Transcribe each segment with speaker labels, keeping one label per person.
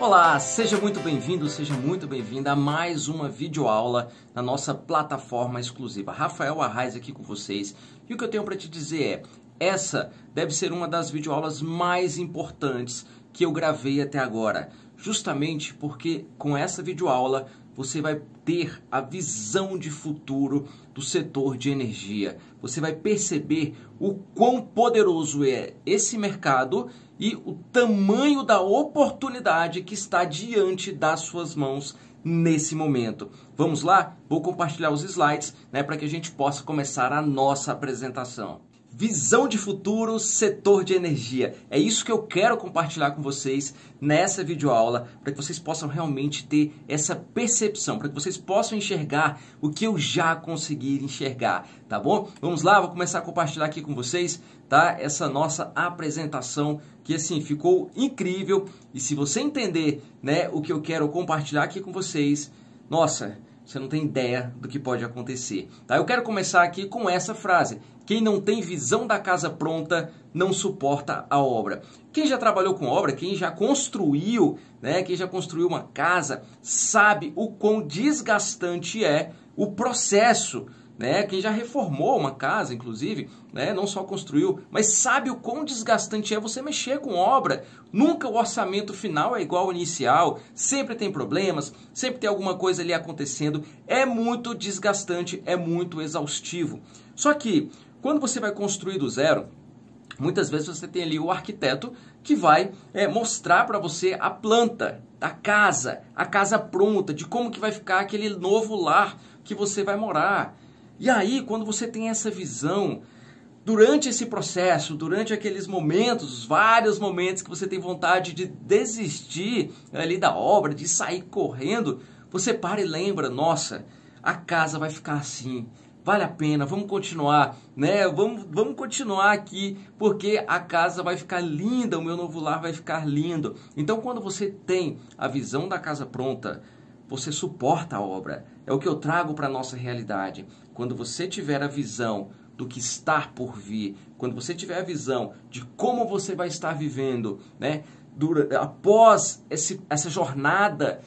Speaker 1: Olá, seja muito bem-vindo, seja muito bem-vinda a mais uma videoaula na nossa plataforma exclusiva. Rafael Arraes aqui com vocês. E o que eu tenho para te dizer é, essa deve ser uma das videoaulas mais importantes que eu gravei até agora. Justamente porque com essa videoaula você vai ter a visão de futuro do setor de energia. Você vai perceber o quão poderoso é esse mercado e o tamanho da oportunidade que está diante das suas mãos nesse momento. Vamos lá? Vou compartilhar os slides, para que a gente possa começar a nossa apresentação. Visão de futuro, setor de energia. É isso que eu quero compartilhar com vocês nessa videoaula, para que vocês possam realmente ter essa percepção, para que vocês possam enxergar o que eu já consegui enxergar, tá bom? Vamos lá, vou começar a compartilhar aqui com vocês, tá? Essa nossa apresentação, que assim, ficou incrível. E se você entender, o que eu quero compartilhar aqui com vocês, nossa, você não tem ideia do que pode acontecer. Tá? Eu quero começar aqui com essa frase. Quem não tem visão da casa pronta não suporta a obra. Quem já trabalhou com obra, quem já construiu, quem já construiu uma casa, sabe o quão desgastante é o processo. Quem já reformou uma casa, inclusive, não só construiu, mas sabe o quão desgastante é você mexer com obra. Nunca o orçamento final é igual ao inicial, sempre tem problemas, sempre tem alguma coisa ali acontecendo. É muito desgastante, é muito exaustivo. Só que, quando você vai construir do zero, muitas vezes você tem ali o arquiteto que vai mostrar para você a planta da casa, a casa pronta, de como que vai ficar aquele novo lar que você vai morar. E aí, quando você tem essa visão, durante esse processo, durante aqueles momentos, vários momentos que você tem vontade de desistir ali da obra, de sair correndo, você para e lembra, nossa, a casa vai ficar assim, vale a pena, vamos continuar, Vamos continuar aqui, porque a casa vai ficar linda, o meu novo lar vai ficar lindo. Então, quando você tem a visão da casa pronta, você suporta a obra. É o que eu trago para a nossa realidade. Quando você tiver a visão do que está por vir, quando você tiver a visão de como você vai estar vivendo, após essa jornada,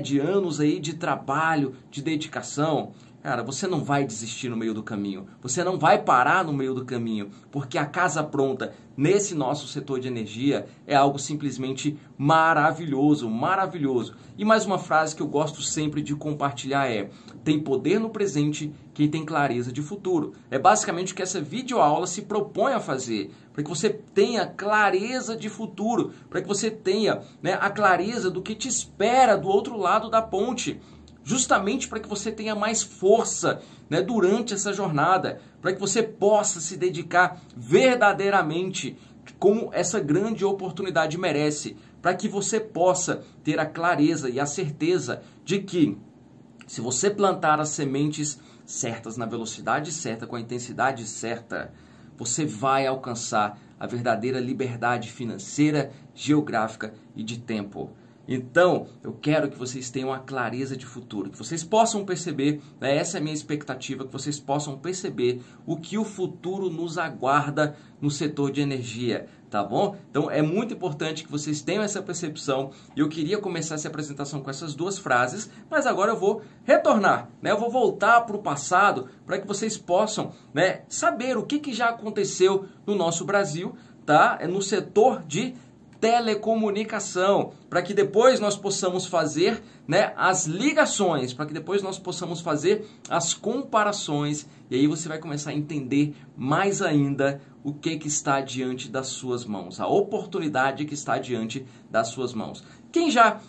Speaker 1: de anos aí de trabalho, de dedicação, cara, você não vai desistir no meio do caminho. Você não vai parar no meio do caminho, porque a casa pronta nesse nosso setor de energia é algo simplesmente maravilhoso, maravilhoso. E mais uma frase que eu gosto sempre de compartilhar é: tem poder no presente quem tem clareza de futuro. É basicamente o que essa videoaula se propõe a fazer, para que você tenha clareza de futuro, para que você tenha a clareza do que te espera do outro lado da ponte. Justamente para que você tenha mais força durante essa jornada, para que você possa se dedicar verdadeiramente como essa grande oportunidade merece, para que você possa ter a clareza e a certeza de que, se você plantar as sementes certas, na velocidade certa, com a intensidade certa, você vai alcançar a verdadeira liberdade financeira, geográfica e de tempo. Então, eu quero que vocês tenham a clareza de futuro, que vocês possam perceber, essa é a minha expectativa, que vocês possam perceber o que o futuro nos aguarda no setor de energia, tá bom? Então, é muito importante que vocês tenham essa percepção. Eu queria começar essa apresentação com essas duas frases, mas agora eu vou retornar, eu vou voltar para o passado para que vocês possam saber o que já aconteceu no nosso Brasil, tá? No setor de telecomunicação, para que depois nós possamos fazer as ligações, para que depois nós possamos fazer as comparações, e aí você vai começar a entender mais ainda o que está diante das suas mãos, a oportunidade que está diante das suas mãos. Quem já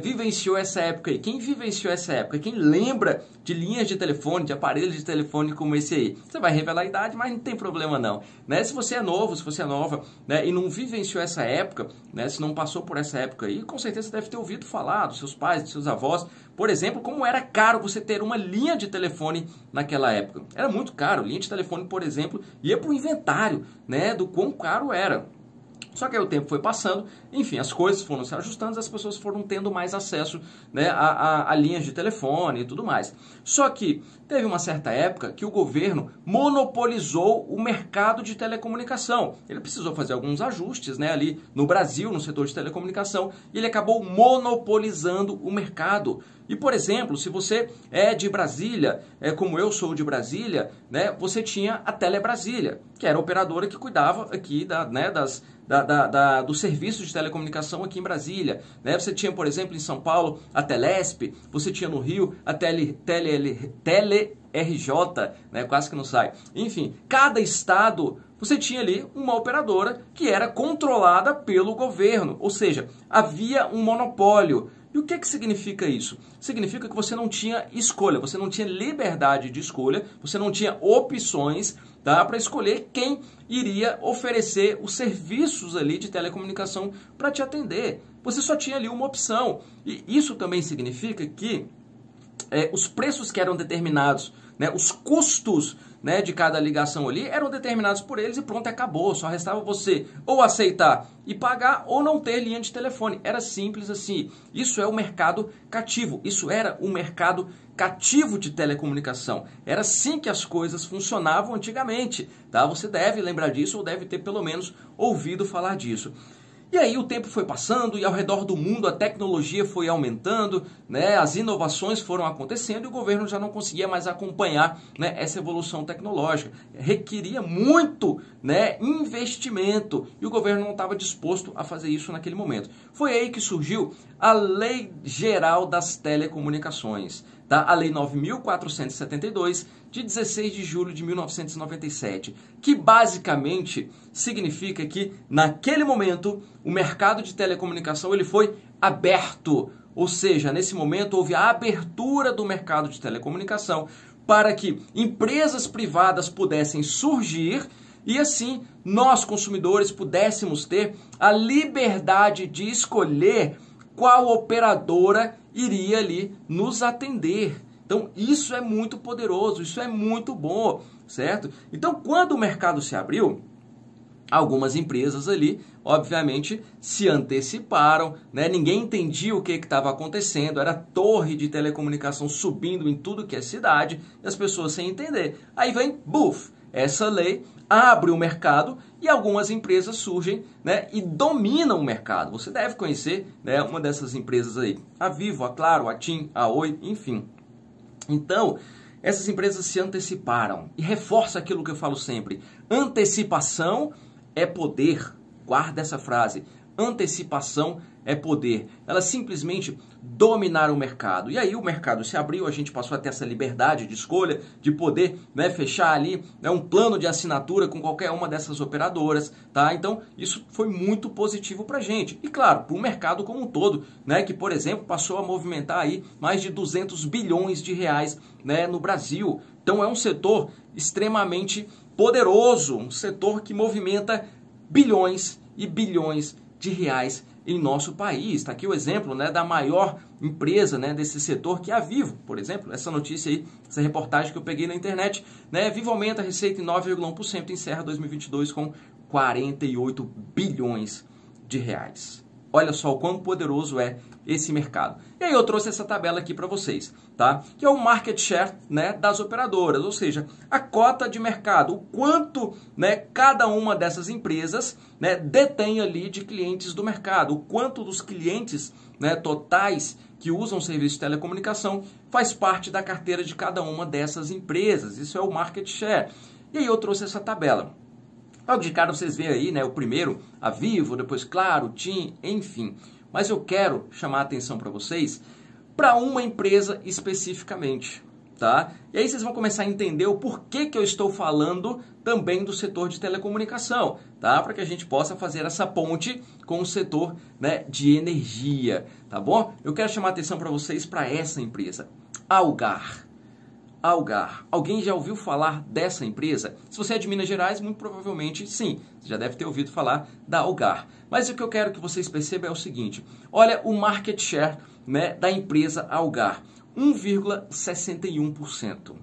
Speaker 1: vivenciou essa época aí? Quem vivenciou essa época? Quem lembra de linhas de telefone, de aparelhos de telefone como esse aí? Você vai revelar a idade, mas não tem problema não. Se você é novo, se você é nova, e não vivenciou essa época, se não passou por essa época aí, com certeza deve ter ouvido falar dos seus pais, dos seus avós, por exemplo, como era caro você ter uma linha de telefone naquela época. Era muito caro. Linha de telefone, por exemplo, ia para o inventário, do quão caro era. Só que aí o tempo foi passando, enfim, as coisas foram se ajustando, as pessoas foram tendo mais acesso, né, a linhas de telefone e tudo mais. Só que teve uma certa época que o governo monopolizou o mercado de telecomunicação. Ele precisou fazer alguns ajustes, né, ali no Brasil, no setor de telecomunicação, e ele acabou monopolizando o mercado. E, por exemplo, se você é de Brasília, como eu sou de Brasília, né, você tinha a Telebrasília, que era a operadora que cuidava aqui do serviço de telecomunicação aqui em Brasília. Né? Você tinha, por exemplo, em São Paulo, a Telesp, você tinha no Rio a TeleRJ, né? Quase que não sai. Enfim, cada estado você tinha ali uma operadora que era controlada pelo governo, ou seja, havia um monopólio. E o que significa isso? Significa que você não tinha escolha, você não tinha liberdade de escolha, você não tinha opções, tá, para escolher quem iria oferecer os serviços ali de telecomunicação para te atender. Você só tinha ali uma opção. E isso também significa que os preços que eram determinados, né, os custos, né, de cada ligação ali eram determinados por eles e pronto, acabou. Só restava você ou aceitar e pagar ou não ter linha de telefone. Era simples assim. Isso é o mercado cativo. Isso era o mercado cativo de telecomunicação. Era assim que as coisas funcionavam antigamente. Tá? Você deve lembrar disso ou deve ter pelo menos ouvido falar disso. E aí o tempo foi passando e ao redor do mundo a tecnologia foi aumentando, né? As inovações foram acontecendo e o governo já não conseguia mais acompanhar, né, essa evolução tecnológica. Requeria muito, né, investimento e o governo não estava disposto a fazer isso naquele momento. Foi aí que surgiu a Lei Geral das Telecomunicações, tá? A Lei 9.472, de 16 de julho de 1997, que basicamente significa que, naquele momento, o mercado de telecomunicação ele foi aberto. Ou seja, nesse momento houve a abertura do mercado de telecomunicação para que empresas privadas pudessem surgir e assim nós, consumidores, pudéssemos ter a liberdade de escolher qual operadora iria ali nos atender. Então, isso é muito poderoso, isso é muito bom, certo? Então, quando o mercado se abriu, algumas empresas ali, obviamente, se anteciparam, né? Ninguém entendia o que estava acontecendo, era torre de telecomunicação subindo em tudo que é cidade, e as pessoas sem entender. Aí vem, buf, essa lei abre o mercado e algumas empresas surgem, né, e dominam o mercado. Você deve conhecer, né, uma dessas empresas aí, a Vivo, a Claro, a TIM, a Oi, enfim. Então, essas empresas se anteciparam e reforça aquilo que eu falo sempre. Antecipação é poder. Guarda essa frase. Antecipação é poder. Elas simplesmente dominaram o mercado. E aí o mercado se abriu, a gente passou a ter essa liberdade de escolha, de poder, né, fechar ali, né, um plano de assinatura com qualquer uma dessas operadoras, tá? Então, isso foi muito positivo para a gente. E claro, para o mercado como um todo, né, que, por exemplo, passou a movimentar aí mais de 200 bilhões de reais, né, no Brasil. Então, é um setor extremamente poderoso, um setor que movimenta bilhões e bilhões de reais em nosso país. Está aqui o exemplo, né, da maior empresa, né, desse setor, que é a Vivo, por exemplo. Essa notícia aí, essa reportagem que eu peguei na internet, né, Vivo aumenta a receita em 9,1% e encerra 2022 com 48 bilhões de reais. Olha só o quão poderoso é esse mercado. E aí eu trouxe essa tabela aqui para vocês, tá? Que é o market share, né, das operadoras, ou seja, a cota de mercado, o quanto, né, cada uma dessas empresas, né, detém ali de clientes do mercado, o quanto dos clientes, né, totais que usam serviço de telecomunicação faz parte da carteira de cada uma dessas empresas. Isso é o market share. E aí eu trouxe essa tabela. Logo de cara vocês veem aí, né, o primeiro, a Vivo, depois Claro, TIM, enfim. Mas eu quero chamar a atenção para vocês para uma empresa especificamente, tá? E aí vocês vão começar a entender o porquê que eu estou falando também do setor de telecomunicação, tá? Para que a gente possa fazer essa ponte com o setor, né, de energia, tá bom? Eu quero chamar a atenção para vocês para essa empresa, Algar. Algar. Alguém já ouviu falar dessa empresa? Se você é de Minas Gerais, muito provavelmente sim. Você já deve ter ouvido falar da Algar. Mas o que eu quero que vocês percebam é o seguinte. Olha o market share, né, da empresa Algar. 1,61%.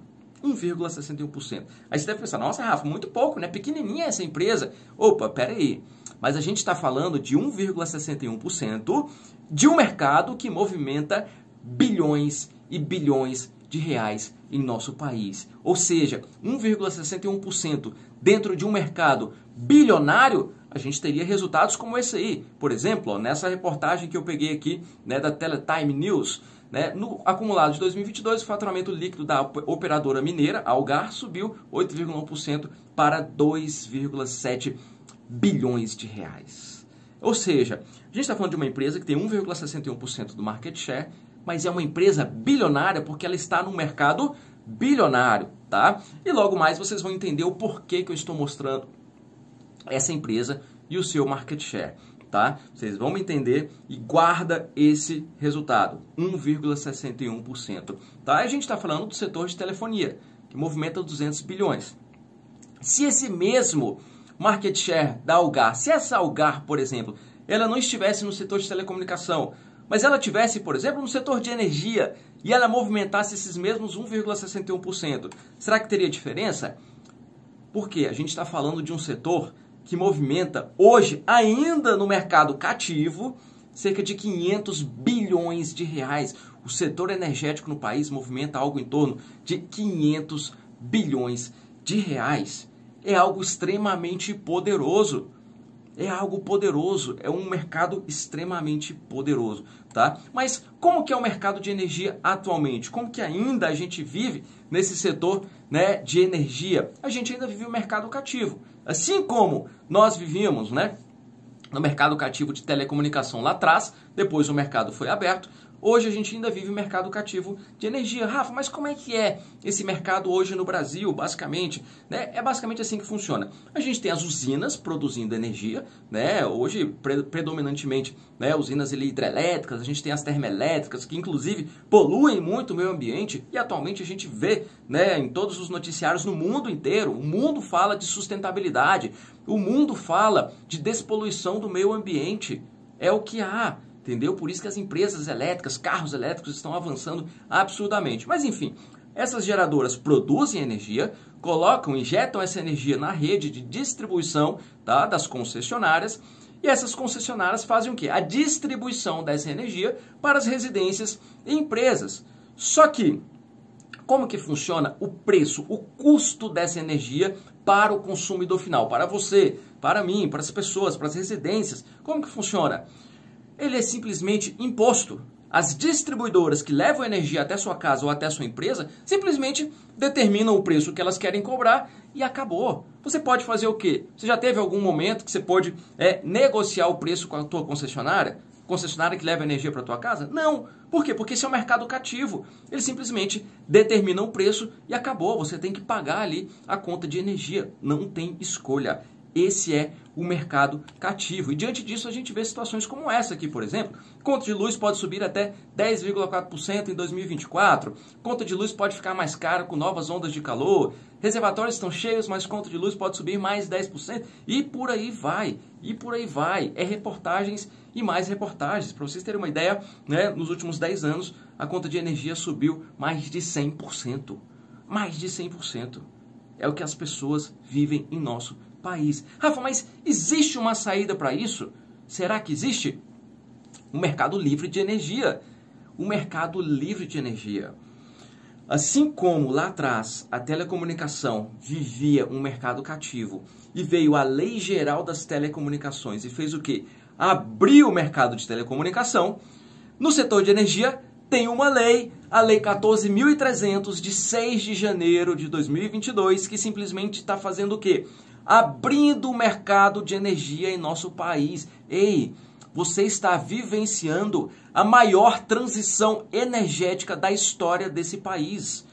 Speaker 1: 1,61%. Aí você deve pensar, nossa, Rafa, muito pouco, né? Pequenininha essa empresa. Opa, pera aí. mas a gente está falando de 1,61% de um mercado que movimenta bilhões e bilhões de reais em nosso país. Ou seja, 1,61% dentro de um mercado bilionário, a gente teria resultados como esse aí. Por exemplo, ó, nessa reportagem que eu peguei aqui, né, da Teletime News, né, no acumulado de 2022, o faturamento líquido da operadora mineira, Algar, subiu 8,1% para 2,7 bilhões de reais. Ou seja, a gente está falando de uma empresa que tem 1,61% do market share, mas é uma empresa bilionária porque ela está no mercado bilionário, tá? E logo mais vocês vão entender o porquê que eu estou mostrando essa empresa e o seu market share, tá? Vocês vão entender e guarda esse resultado, 1,61%, tá? A gente está falando do setor de telefonia, que movimenta 200 bilhões. Se esse mesmo market share da Algar, se essa Algar, por exemplo, ela não estivesse no setor de telecomunicação, mas ela tivesse, por exemplo, no setor de energia e ela movimentasse esses mesmos 1,61%, será que teria diferença? Porque a gente está falando de um setor que movimenta hoje, ainda no mercado cativo, cerca de 500 bilhões de reais. O setor energético no país movimenta algo em torno de 500 bilhões de reais. É algo extremamente poderoso. É algo poderoso, é um mercado extremamente poderoso, tá? Mas como que é o mercado de energia atualmente? Como que ainda a gente vive nesse setor, né, de energia? A gente ainda vive o mercado cativo. Assim como nós vivíamos, né, no mercado cativo de telecomunicação lá atrás, depois o mercado foi aberto. Hoje a gente ainda vive o mercado cativo de energia. Rafa, mas como é que é esse mercado hoje no Brasil, basicamente? Né? É basicamente assim que funciona. A gente tem as usinas produzindo energia, né? Hoje, predominantemente, né, usinas hidrelétricas, a gente tem as termoelétricas, que inclusive poluem muito o meio ambiente, e atualmente a gente vê, né, em todos os noticiários no mundo inteiro, o mundo fala de sustentabilidade, o mundo fala de despoluição do meio ambiente. É o que há. Entendeu? Por isso que as empresas elétricas, carros elétricos estão avançando absurdamente. Mas enfim, essas geradoras produzem energia, injetam essa energia na rede de distribuição, tá, das concessionárias, e essas concessionárias fazem o quê? A distribuição dessa energia para as residências e empresas. Só que, como que funciona o preço, o custo dessa energia para o consumidor final? Para você, para mim, para as pessoas, para as residências. Como que funciona? Ele é simplesmente imposto. As distribuidoras que levam energia até sua casa ou até sua empresa simplesmente determinam o preço que elas querem cobrar e acabou. Você pode fazer o quê? Você já teve algum momento que você pode negociar o preço com a tua concessionária? Concessionária que leva energia para a tua casa? Não. Por quê? Porque esse é um mercado cativo. Eles simplesmente determinam o preço e acabou. Você tem que pagar ali a conta de energia. Não tem escolha. Esse é o mercado cativo. E diante disso a gente vê situações como essa aqui, por exemplo. Conta de luz pode subir até 10,4% em 2024. Conta de luz pode ficar mais cara com novas ondas de calor. Reservatórios estão cheios, mas conta de luz pode subir mais 10%. E por aí vai. E por aí vai. É reportagens e mais reportagens. Para vocês terem uma ideia, né, nos últimos 10 anos a conta de energia subiu mais de 100%. Mais de 100%. É o que as pessoas vivem em nosso país. Rafa, mas existe uma saída para isso? Será que existe? Um mercado livre de energia. Um mercado livre de energia. Assim como lá atrás a telecomunicação vivia um mercado cativo e veio a Lei Geral das Telecomunicações e fez o quê? Abriu o mercado de telecomunicação. No setor de energia tem uma lei, a Lei 14.300 de 6 de janeiro de 2022, que simplesmente está fazendo o quê? Abrindo o mercado de energia em nosso país. Ei, você está vivenciando a maior transição energética da história desse país.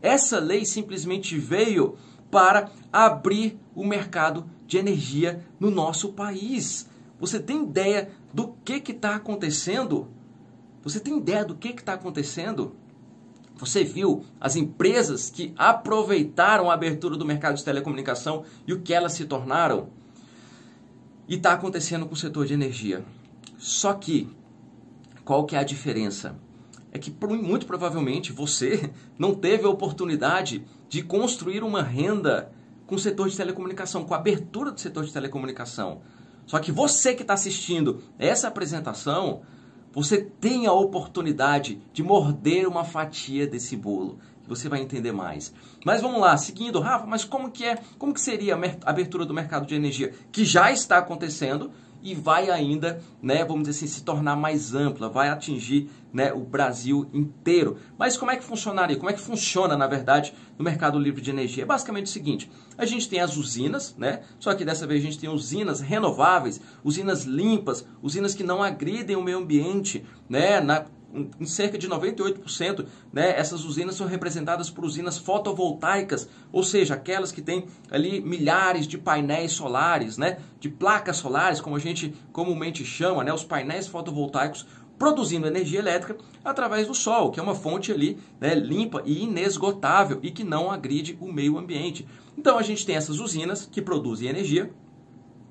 Speaker 1: Essa lei simplesmente veio para abrir o mercado de energia no nosso país. Você tem ideia do que está acontecendo? Você tem ideia do que está acontecendo? Você viu as empresas que aproveitaram a abertura do mercado de telecomunicação e o que elas se tornaram? E está acontecendo com o setor de energia. Só que, qual que é a diferença? É que muito provavelmente você não teve a oportunidade de construir uma renda com o setor de telecomunicação, com a abertura do setor de telecomunicação. Só que você que está assistindo essa apresentação, você tem a oportunidade de morder uma fatia desse bolo. Você vai entender mais. Mas vamos lá, seguindo, Rafa, mas como que seria a abertura do mercado de energia? Que já está acontecendo e vai ainda, né, vamos dizer assim, se tornar mais ampla, vai atingir, né, o Brasil inteiro. Mas como é que funcionaria? Como é que funciona, na verdade, no mercado livre de energia? É basicamente o seguinte, a gente tem as usinas, né, só que dessa vez a gente tem usinas renováveis, usinas limpas, usinas que não agridem o meio ambiente, né, em cerca de 98%, né, essas usinas são representadas por usinas fotovoltaicas, ou seja, aquelas que têm ali milhares de painéis solares, né, de placas solares, como a gente comumente chama, né, os painéis fotovoltaicos produzindo energia elétrica através do sol, que é uma fonte ali, né, limpa e inesgotável e que não agride o meio ambiente. Então a gente tem essas usinas que produzem energia.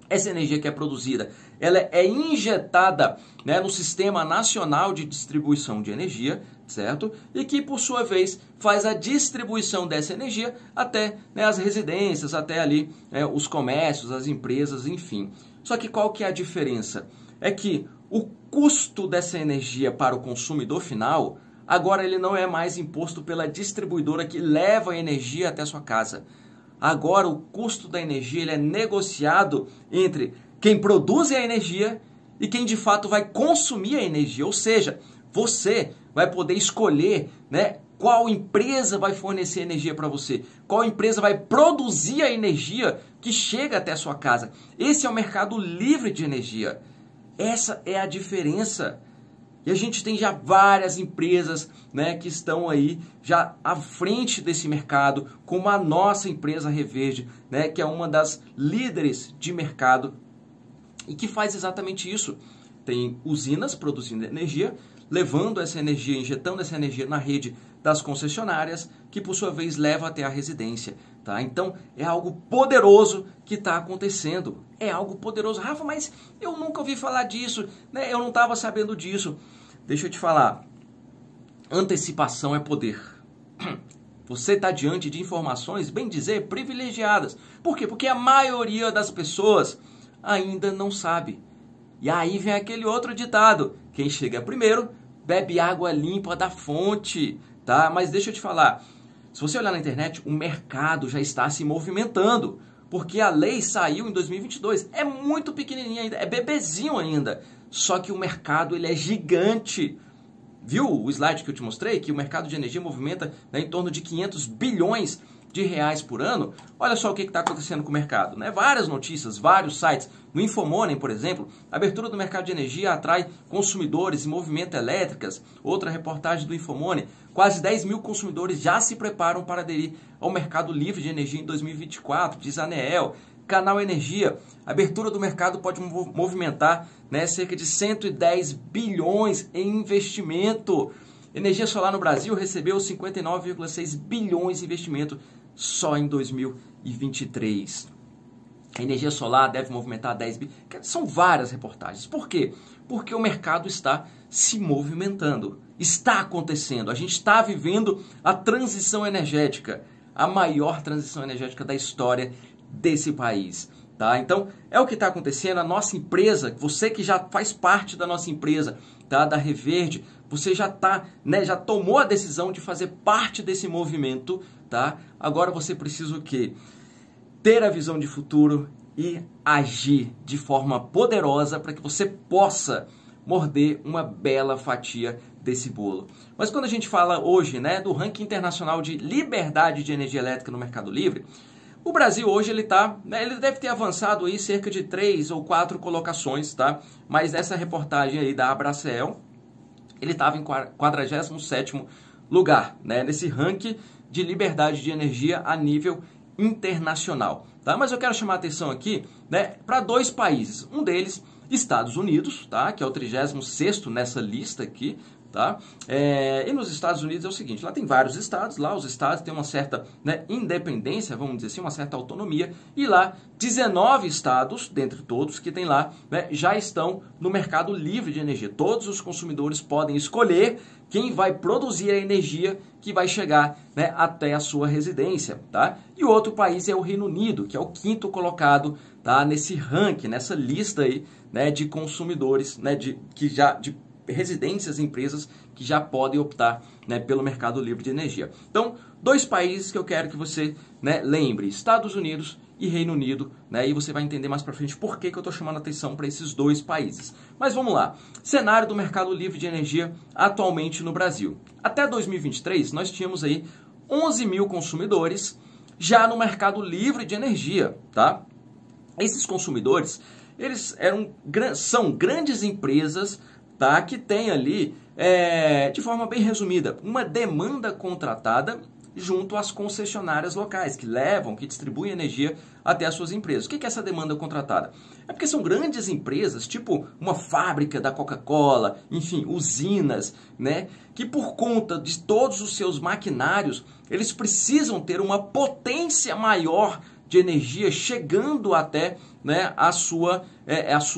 Speaker 1: Essa energia que é produzida, ela é injetada, né, no Sistema Nacional de Distribuição de Energia, certo? E que, por sua vez, faz a distribuição dessa energia até, né, as residências, até ali, né, os comércios, as empresas, enfim. Só que qual que é a diferença? É que o custo dessa energia para o consumidor final, agora ele não é mais imposto pela distribuidora que leva a energia até a sua casa. Agora o custo da energia ele é negociado entre quem produz a energia e quem de fato vai consumir a energia. Ou seja, você vai poder escolher, né, qual empresa vai fornecer energia para você, qual empresa vai produzir a energia que chega até a sua casa. Esse é o mercado livre de energia. Essa é a diferença. E a gente tem já várias empresas, né, que estão aí já à frente desse mercado, como a nossa empresa Reverde, né, que é uma das líderes de mercado e que faz exatamente isso. Tem usinas produzindo energia, levando essa energia, injetando essa energia na rede das concessionárias, que por sua vez leva até a residência. Tá? Então é algo poderoso que está acontecendo. É algo poderoso. Rafa, mas eu nunca ouvi falar disso, né? Eu não estava sabendo disso. Deixa eu te falar. Antecipação é poder. Você está diante de informações, bem dizer, privilegiadas. Por quê? Porque a maioria das pessoas ainda não sabe. E aí vem aquele outro ditado. Quem chega primeiro, bebe água limpa da fonte. Tá? Mas deixa eu te falar. Se você olhar na internet, o mercado já está se movimentando. Porque a lei saiu em 2022. É muito pequenininha ainda. É bebezinho ainda. Só que o mercado ele é gigante. Viu o slide que eu te mostrei? Que o mercado de energia movimenta, né, em torno de 500 bilhões de reais por ano. Olha só o que está acontecendo com o mercado, né? Várias notícias, vários sites. No Infomoney, por exemplo, a abertura do mercado de energia atrai consumidores e movimenta elétricas. Outra reportagem do Infomoney. Quase 10 mil consumidores já se preparam para aderir ao mercado livre de energia em 2024, diz a ANEEL. Canal Energia, a abertura do mercado pode movimentar, né, cerca de 110 bilhões em investimento. Energia solar no Brasil recebeu 59,6 bilhões de investimento só em 2023. A energia solar deve movimentar 10 bilhões. São várias reportagens. Por quê? Porque o mercado está se movimentando. Está acontecendo. A gente está vivendo a transição energética. A maior transição energética da história desse país. Tá? Então, é o que está acontecendo. A nossa empresa, você que já faz parte da nossa empresa, tá? Da Reverde, você já tá, né, já tomou a decisão de fazer parte desse movimento, tá? Agora você precisa o quê? Ter a visão de futuro e agir de forma poderosa para que você possa morder uma bela fatia desse bolo. Mas quando a gente fala hoje, né, do ranking internacional de liberdade de energia elétrica no Mercado Livre, o Brasil hoje ele deve ter avançado aí cerca de 3 ou 4 colocações, tá? Mas nessa reportagem aí da Abracel, ele estava em 47º lugar, né? Nesse ranking de liberdade de energia a nível internacional, tá? Mas eu quero chamar a atenção aqui, né, para 2 países. Um deles, Estados Unidos, tá? Que é o 36º nessa lista aqui, Tá? E nos Estados Unidos é o seguinte, lá tem vários estados, lá os estados têm uma certa, né, independência, vamos dizer assim, uma certa autonomia, e lá 19 estados, dentre todos, que tem lá, né, já estão no mercado livre de energia. Todos os consumidores podem escolher quem vai produzir a energia que vai chegar, né, até a sua residência. Tá? E o outro país é o Reino Unido, que é o 5º colocado, tá, nesse ranking, nessa lista aí, né, de consumidores, né, de residências e empresas que já podem optar, né, pelo mercado livre de energia. Então, 2 países que eu quero que você, né, lembre, Estados Unidos e Reino Unido, né, e você vai entender mais para frente por que eu estou chamando a atenção para esses 2 países. Mas vamos lá, cenário do mercado livre de energia atualmente no Brasil. Até 2023, nós tínhamos aí 11 mil consumidores já no mercado livre de energia, tá? Esses consumidores, eles são grandes empresas, tá, que tem ali, de forma bem resumida, uma demanda contratada junto às concessionárias locais, que distribuem energia até as suas empresas. O que é essa demanda contratada? É porque são grandes empresas, tipo uma fábrica da Coca-Cola, enfim, usinas, né, que por conta de todos os seus maquinários, eles precisam ter uma potência maior de energia chegando até, né, a sua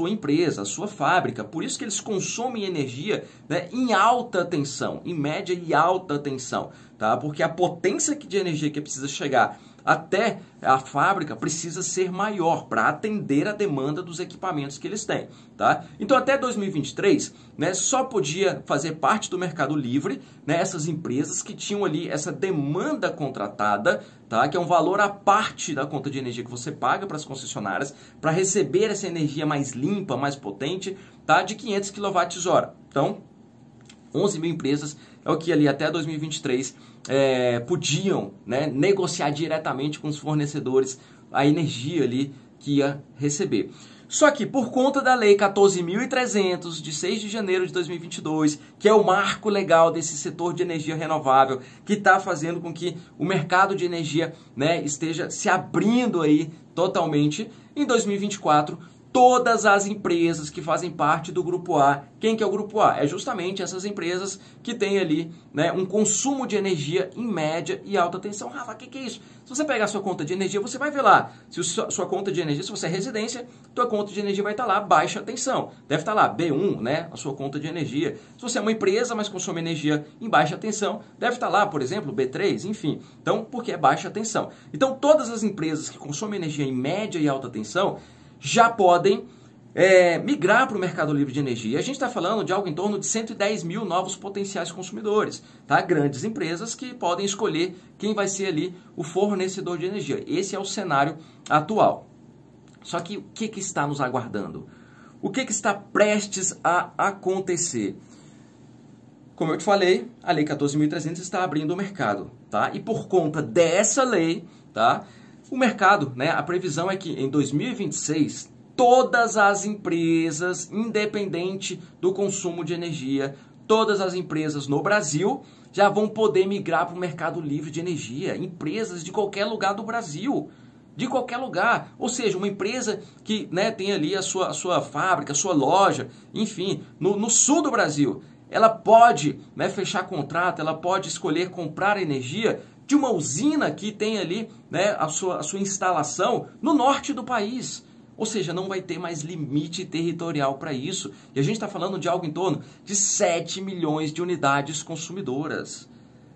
Speaker 1: empresa, a sua fábrica. Por isso que eles consomem energia, né, em alta tensão, em média e alta tensão, tá? Porque a potência de energia que precisa chegar até a fábrica precisa ser maior para atender a demanda dos equipamentos que eles têm, tá? Então, até 2023, né, só podia fazer parte do mercado livre, né, essas empresas que tinham ali essa demanda contratada, tá, que é um valor à parte da conta de energia que você paga para as concessionárias para receber essa energia mais limpa, mais potente, tá, de 500 kWh. Então, 11 mil empresas é o que ali até 2023 podiam, né, negociar diretamente com os fornecedores a energia ali que ia receber. Só que por conta da Lei 14.300, de 6 de janeiro de 2022, que é o marco legal desse setor de energia renovável, que está fazendo com que o mercado de energia, né, esteja se abrindo aí totalmente, em 2024, todas as empresas que fazem parte do Grupo A. Quem que é o Grupo A? É justamente essas empresas que têm ali, né, um consumo de energia em média e alta tensão. Rafa, o que é isso? Se você pegar a sua conta de energia, você vai ver lá. Se sua conta de energia, se você é residência, tua conta de energia vai estar lá, baixa tensão. Deve estar lá, B1, né, a sua conta de energia. Se você é uma empresa, mas consome energia em baixa tensão, deve estar lá, por exemplo, B3, enfim. Então, porque é baixa tensão. Então, todas as empresas que consomem energia em média e alta tensão já podem migrar para o mercado livre de energia. A gente está falando de algo em torno de 110 mil novos potenciais consumidores, tá? Grandes empresas que podem escolher quem vai ser ali o fornecedor de energia. Esse é o cenário atual. Só que o que está nos aguardando? O que está prestes a acontecer? Como eu te falei, a Lei 14.300 está abrindo o mercado, tá? E por conta dessa lei, tá, o mercado, né, a previsão é que em 2026, todas as empresas, independente do consumo de energia, todas as empresas no Brasil já vão poder migrar para o mercado livre de energia. Empresas de qualquer lugar do Brasil. De qualquer lugar. Ou seja, uma empresa que, né, tem ali a sua fábrica, a sua loja, enfim, no sul do Brasil. Ela pode, né, fechar contrato, ela pode escolher comprar energia de uma usina que tem ali, né, a sua instalação no norte do país. Ou seja, não vai ter mais limite territorial para isso. E a gente está falando de algo em torno de 7 milhões de unidades consumidoras.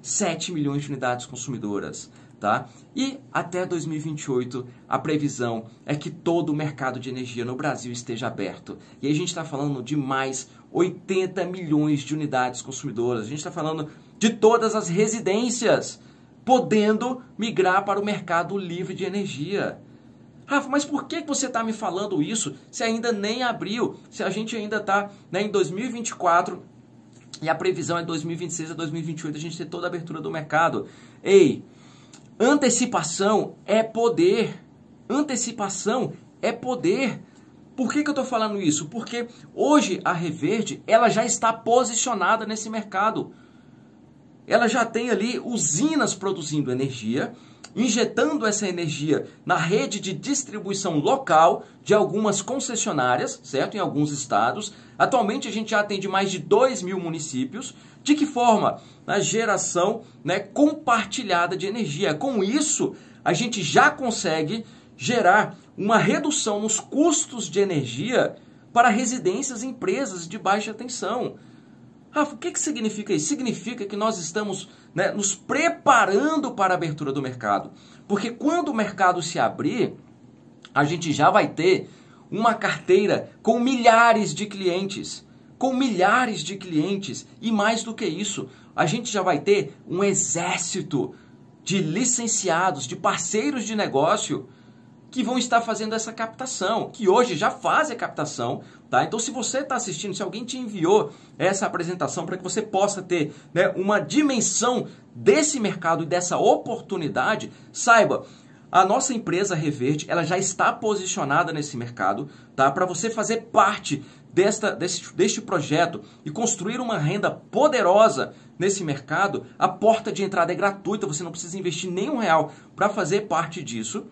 Speaker 1: 7 milhões de unidades consumidoras. Tá? E até 2028, a previsão é que todo o mercado de energia no Brasil esteja aberto. E aí a gente está falando de mais 80 milhões de unidades consumidoras. A gente está falando de todas as residências podendo migrar para o mercado livre de energia. Rafa, mas por que você está me falando isso se ainda nem abriu? Se a gente ainda está, né, em 2024 e a previsão é 2026 a 2028 a gente ter toda a abertura do mercado. Ei, antecipação é poder. Antecipação é poder. Por que eu estou falando isso? Porque hoje a Reverde ela já está posicionada nesse mercado. ela já tem ali usinas produzindo energia, injetando essa energia na rede de distribuição local de algumas concessionárias, certo? Em alguns estados. Atualmente a gente já atende mais de 2.000 municípios. De que forma? Na geração, né, compartilhada de energia. Com isso, a gente já consegue gerar uma redução nos custos de energia para residências e empresas de baixa tensão. Rafa, o que significa isso? Significa que nós estamos, né, nos preparando para a abertura do mercado. Porque quando o mercado se abrir, a gente já vai ter uma carteira com milhares de clientes. Com milhares de clientes. E mais do que isso, a gente já vai ter um exército de licenciados, de parceiros de negócio que vão estar fazendo essa captação, que hoje já fazem a captação, tá? Então, se você está assistindo, se alguém te enviou essa apresentação para que você possa ter, né, uma dimensão desse mercado e dessa oportunidade, saiba, a nossa empresa Reverde, ela já está posicionada nesse mercado, tá? Para você fazer parte deste projeto e construir uma renda poderosa nesse mercado, a porta de entrada é gratuita, você não precisa investir nenhum real para fazer parte disso.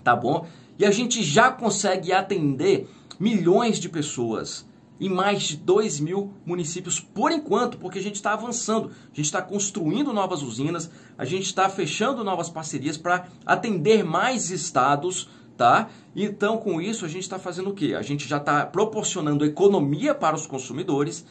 Speaker 1: Tá bom? E a gente já consegue atender milhões de pessoas em mais de 2.000 municípios por enquanto, porque a gente está avançando, a gente está construindo novas usinas, a gente está fechando novas parcerias para atender mais estados, tá? Então, com isso, a gente está fazendo o quê? A gente já está proporcionando economia para os consumidores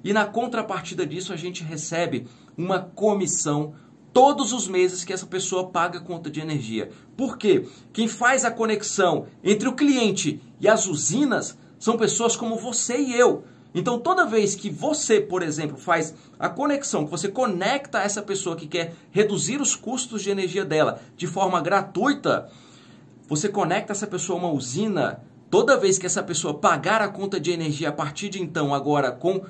Speaker 1: e na contrapartida disso a gente recebe uma comissão todos os meses que essa pessoa paga a conta de energia. Por quê? Quem faz a conexão entre o cliente e as usinas são pessoas como você e eu. Então, toda vez que você, por exemplo, faz a conexão, que você conecta essa pessoa que quer reduzir os custos de energia dela de forma gratuita, você conecta essa pessoa a uma usina, toda vez que essa pessoa pagar a conta de energia a partir de então, agora com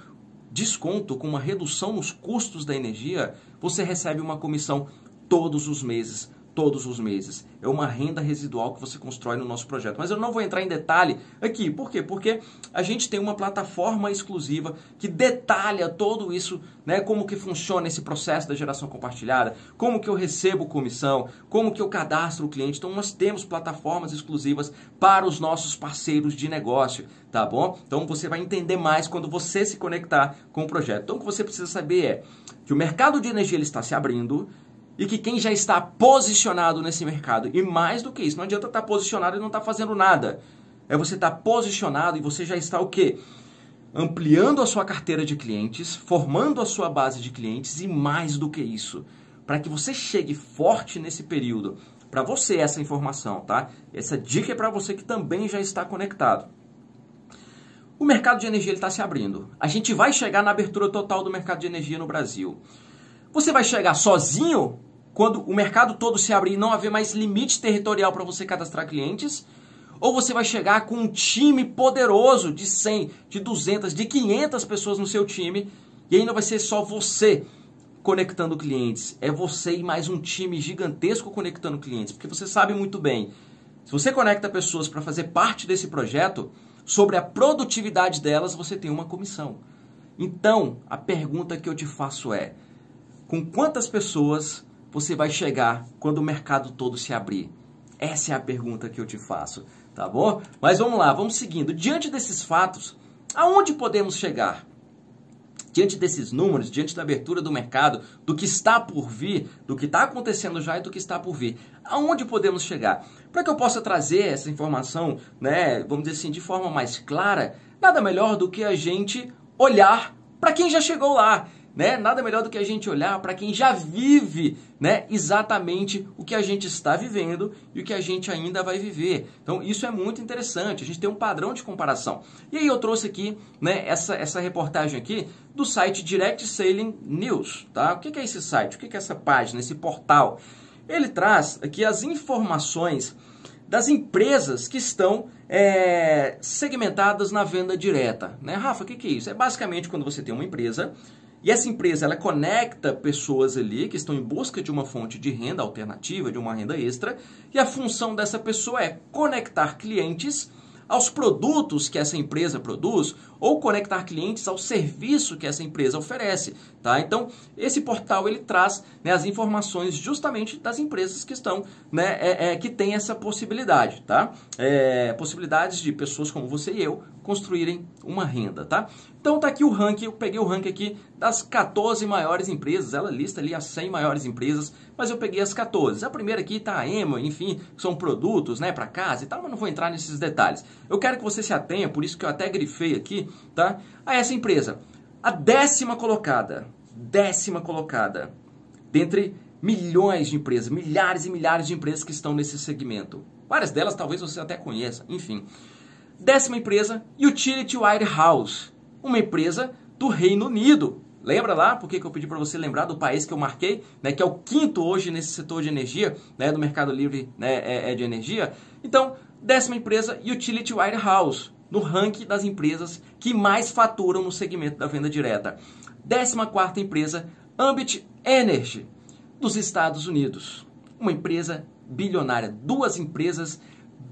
Speaker 1: desconto, com uma redução nos custos da energia, você recebe uma comissão todos os meses. Todos os meses. É uma renda residual que você constrói no nosso projeto. Mas eu não vou entrar em detalhe aqui. Por quê? Porque a gente tem uma plataforma exclusiva que detalha tudo isso, né? Como que funciona esse processo da geração compartilhada, como que eu recebo comissão, como que eu cadastro o cliente. Então, nós temos plataformas exclusivas para os nossos parceiros de negócio, tá bom? Então, você vai entender mais quando você se conectar com o projeto. Então, o que você precisa saber é que o mercado de energia ele está se abrindo, e que quem já está posicionado nesse mercado, e mais do que isso, não adianta estar posicionado e não estar fazendo nada. É você estar posicionado e você já está o quê? Ampliando a sua carteira de clientes, formando a sua base de clientes e mais do que isso. Para que você chegue forte nesse período. Para você essa informação, tá? Essa dica é para você que também já está conectado. O mercado de energia está se abrindo. A gente vai chegar na abertura total do mercado de energia no Brasil. Você vai chegar sozinho quando o mercado todo se abrir e não haver mais limite territorial para você cadastrar clientes? Ou você vai chegar com um time poderoso de 100, de 200, de 500 pessoas no seu time e ainda vai ser só você conectando clientes? É você e mais um time gigantesco conectando clientes, porque você sabe muito bem, se você conecta pessoas para fazer parte desse projeto, sobre a produtividade delas você tem uma comissão. Então, a pergunta que eu te faço é, com quantas pessoas você vai chegar quando o mercado todo se abrir? Essa é a pergunta que eu te faço, tá bom? Mas vamos lá, vamos seguindo. Diante desses fatos, aonde podemos chegar? Diante desses números, diante da abertura do mercado, do que está por vir, do que está acontecendo já e do que está por vir, aonde podemos chegar? Para que eu possa trazer essa informação, né, vamos dizer assim, de forma mais clara, nada melhor do que a gente olhar para quem já chegou lá. Né? Nada melhor do que a gente olhar para quem já vive, né, exatamente o que a gente está vivendo e o que a gente ainda vai viver. Então, isso é muito interessante, a gente tem um padrão de comparação. E aí eu trouxe aqui, né, essa reportagem aqui do site Direct Selling News. Tá? O que é esse site? O que é essa página, esse portal? Ele traz aqui as informações das empresas que estão segmentadas na venda direta. Né? Rafa, o que é isso? É basicamente quando você tem uma empresa e essa empresa ela conecta pessoas ali que estão em busca de uma fonte de renda alternativa, de uma renda extra, e a função dessa pessoa é conectar clientes aos produtos que essa empresa produz ou conectar clientes ao serviço que essa empresa oferece, tá? Então, esse portal ele traz, né, as informações justamente das empresas que estão, né, que tem essa possibilidade, tá? Possibilidades de pessoas como você e eu construírem uma renda, tá? Então tá aqui o ranking, eu peguei o ranking aqui das 14 maiores empresas, ela lista ali as 100 maiores empresas, mas eu peguei as 14. A primeira aqui tá a Amway, enfim, são produtos, né, para casa e tal, mas não vou entrar nesses detalhes. Eu quero que você se atenha, por isso que eu até grifei aqui, tá? A essa empresa, a décima colocada, dentre milhões de empresas, milhares e milhares de empresas que estão nesse segmento. Várias delas talvez você até conheça, enfim. Décima empresa, Utility Warehouse, uma empresa do Reino Unido. Lembra lá? Por que eu pedi para você lembrar do país que eu marquei, né, que é o quinto hoje nesse setor de energia, né, do Mercado Livre, né, de energia. Então, décima empresa, Utility Warehouse, no ranking das empresas que mais faturam no segmento da venda direta. 14ª empresa, Ambit Energy, dos Estados Unidos. Uma empresa bilionária, duas empresas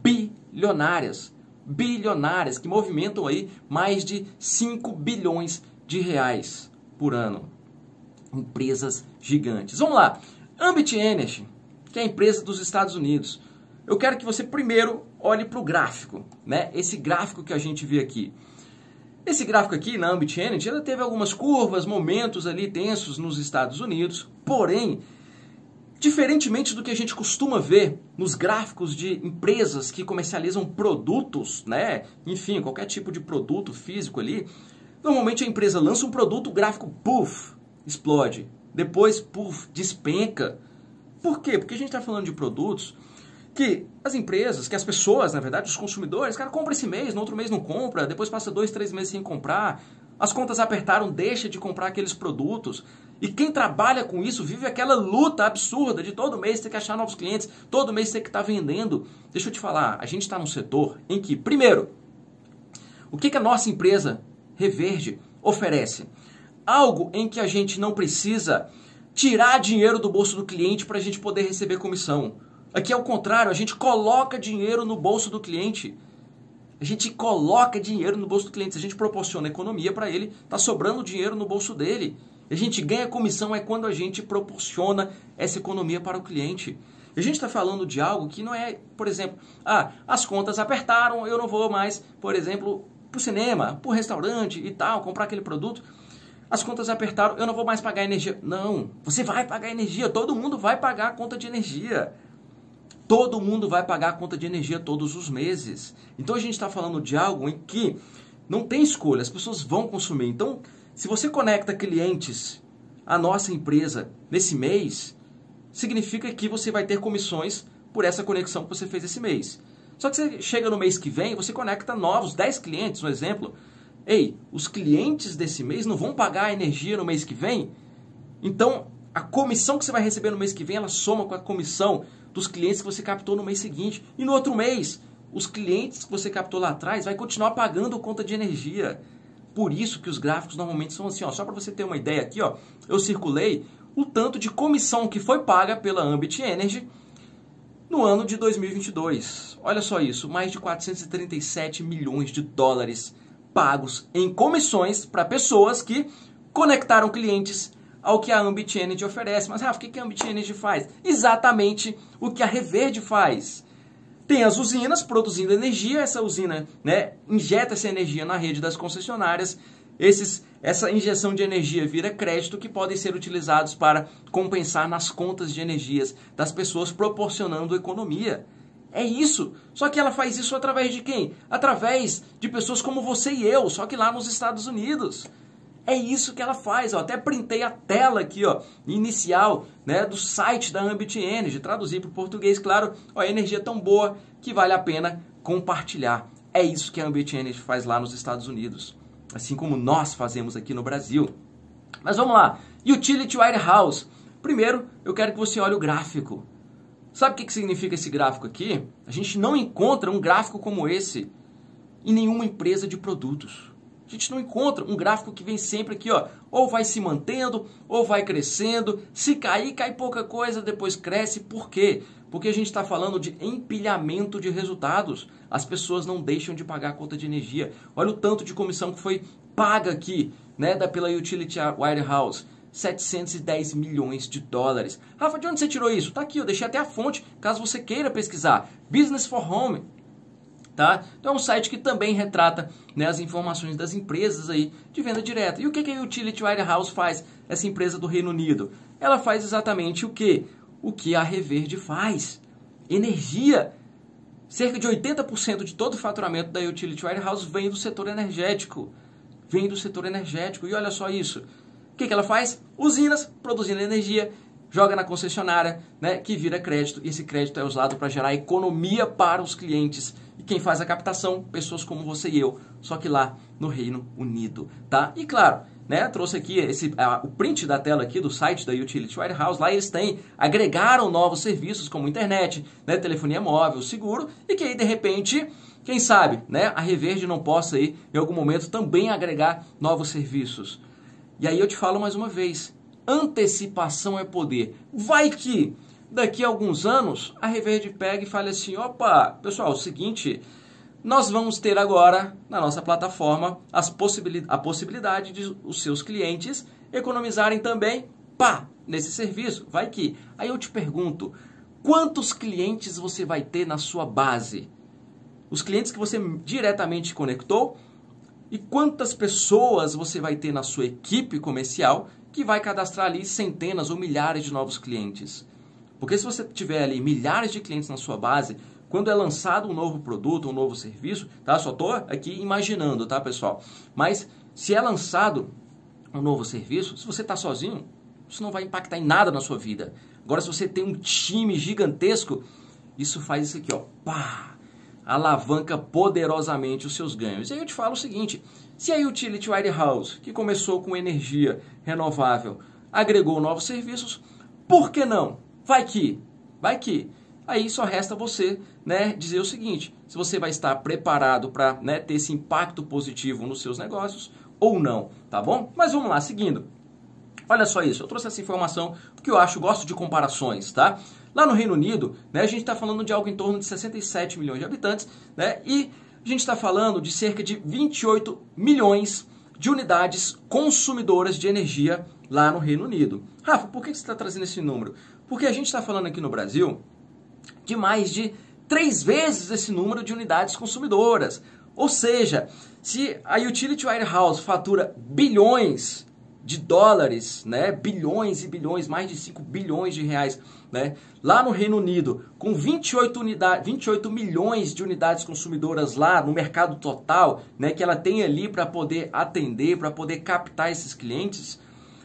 Speaker 1: bilionárias, que movimentam aí mais de 5 bilhões de reais por ano. Empresas gigantes. Vamos lá. Ambit Energy, que é a empresa dos Estados Unidos. Eu quero que você primeiro olhe para o gráfico, né? Esse gráfico que a gente vê aqui. Esse gráfico aqui na Ambit Energy, ela teve algumas curvas, momentos ali tensos nos Estados Unidos, porém, diferentemente do que a gente costuma ver nos gráficos de empresas que comercializam produtos, né? Enfim, qualquer tipo de produto físico ali, normalmente a empresa lança um produto, o gráfico, puff, explode. Depois, puff, despenca. Por quê? Porque a gente está falando de produtos que as empresas, que as pessoas, na verdade, os consumidores, cara, compra esse mês, no outro mês não compra, depois passa 2, 3 meses sem comprar, as contas apertaram, deixa de comprar aqueles produtos. E quem trabalha com isso vive aquela luta absurda de todo mês ter que achar novos clientes, todo mês ter que estar vendendo. Deixa eu te falar, a gente está num setor em que, primeiro, o que a nossa empresa Reverde oferece? Algo em que a gente não precisa tirar dinheiro do bolso do cliente para a gente poder receber comissão. Aqui é o contrário, a gente coloca dinheiro no bolso do cliente. A gente coloca dinheiro no bolso do cliente, a gente proporciona economia para ele, está sobrando dinheiro no bolso dele. A gente ganha comissão é quando a gente proporciona essa economia para o cliente. A gente está falando de algo que não é, por exemplo, as contas apertaram, eu não vou mais, por exemplo, para o cinema, para o restaurante e tal, comprar aquele produto. As contas apertaram, eu não vou mais pagar energia. Não, você vai pagar energia, todo mundo vai pagar a conta de energia. Todo mundo vai pagar a conta de energia todos os meses. Então a gente está falando de algo em que não tem escolha, as pessoas vão consumir. Então, se você conecta clientes à nossa empresa nesse mês, significa que você vai ter comissões por essa conexão que você fez esse mês. Só que você chega no mês que vem, você conecta novos 10 clientes, um exemplo. Ei, os clientes desse mês não vão pagar a energia no mês que vem? Então, a comissão que você vai receber no mês que vem, ela soma com a comissão dos clientes que você captou no mês seguinte. E no outro mês, os clientes que você captou lá atrás vai continuar pagando conta de energia. Por isso que os gráficos normalmente são assim, ó. Só para você ter uma ideia aqui, ó, eu circulei o tanto de comissão que foi paga pela Ambit Energy no ano de 2022. Olha só isso, mais de 437 milhões de dólares pagos em comissões para pessoas que conectaram clientes ao que a Ambit Energy oferece. Mas, Rafa, o que a Ambit Energy faz? Exatamente o que a Reverde faz. Tem as usinas produzindo energia, essa usina, né, injeta essa energia na rede das concessionárias, essa injeção de energia vira crédito que podem ser utilizados para compensar nas contas de energias das pessoas, proporcionando economia. É isso. Só que ela faz isso através de quem? Através de pessoas como você e eu, só que lá nos Estados Unidos. É isso que ela faz, ó. Até printei a tela aqui, ó, inicial, né, do site da Ambit Energy, traduzi para o português, claro, ó, a energia é tão boa que vale a pena compartilhar. É isso que a Ambit Energy faz lá nos Estados Unidos, assim como nós fazemos aqui no Brasil. Mas vamos lá, Utility Warehouse. Primeiro, eu quero que você olhe o gráfico. Sabe o que significa esse gráfico aqui? A gente não encontra um gráfico como esse em nenhuma empresa de produtos. A gente não encontra um gráfico que vem sempre aqui, ó, ou vai se mantendo, ou vai crescendo. Se cair, cai pouca coisa, depois cresce. Por quê? Porque a gente está falando de empilhamento de resultados. As pessoas não deixam de pagar a conta de energia. Olha o tanto de comissão que foi paga aqui, né, pela Utility Warehouse. 710 milhões de dólares. Rafa, de onde você tirou isso? Tá aqui, eu deixei até a fonte, caso você queira pesquisar. Business for Home. Tá? Então é um site que também retrata, né, as informações das empresas aí de venda direta. E o que a Utility Warehouse faz, essa empresa do Reino Unido? Ela faz exatamente o quê? O que a Reverde faz. Energia. Cerca de 80% de todo o faturamento da Utility Warehouse vem do setor energético. Vem do setor energético. E olha só isso. O que ela faz? Usinas produzindo energia, joga na concessionária, né, que vira crédito. E esse crédito é usado para gerar economia para os clientes. E quem faz a captação? Pessoas como você e eu, só que lá no Reino Unido. Tá? E claro, né, trouxe aqui o print da tela aqui do site da Utility Warehouse. Lá eles agregaram novos serviços como internet, né, telefonia móvel, seguro. E que aí, de repente, quem sabe, né, a Reverde não possa aí, em algum momento também agregar novos serviços. E aí eu te falo mais uma vez, antecipação é poder. Vai que daqui a alguns anos a Reverde pega e fala assim, opa, pessoal, é o seguinte, nós vamos ter agora na nossa plataforma a possibilidade de os seus clientes economizarem também, nesse serviço. Vai que. Aí eu te pergunto, quantos clientes você vai ter na sua base? Os clientes que você diretamente conectou? E quantas pessoas você vai ter na sua equipe comercial que vai cadastrar ali centenas ou milhares de novos clientes? Porque se você tiver ali milhares de clientes na sua base, quando é lançado um novo produto, um novo serviço, tá? Só estou aqui imaginando, tá, pessoal? Mas se é lançado um novo serviço, se você está sozinho, isso não vai impactar em nada na sua vida. Agora, se você tem um time gigantesco, isso faz isso aqui, ó, alavanca poderosamente os seus ganhos. E aí eu te falo o seguinte, se a Utility Warehouse, que começou com energia renovável, agregou novos serviços, por que não? Vai que. Aí só resta você, né, dizer o seguinte, se você vai estar preparado para, né, ter esse impacto positivo nos seus negócios ou não, tá bom? Mas vamos lá, seguindo. Olha só isso, eu trouxe essa informação porque eu gosto de comparações, tá? Lá no Reino Unido, né, a gente está falando de algo em torno de 67 milhões de habitantes, né, e a gente está falando de cerca de 28 milhões de unidades consumidoras de energia lá no Reino Unido. Rafa, por que você está trazendo esse número? Porque a gente está falando aqui no Brasil de mais de 3 vezes esse número de unidades consumidoras. Ou seja, se a Utility Warehouse fatura bilhões de dólares, né, bilhões e bilhões, mais de 5 bilhões de reais, né, lá no Reino Unido, com 28 milhões de unidades consumidoras lá no mercado total, né, que ela tem ali para poder atender, para poder captar esses clientes.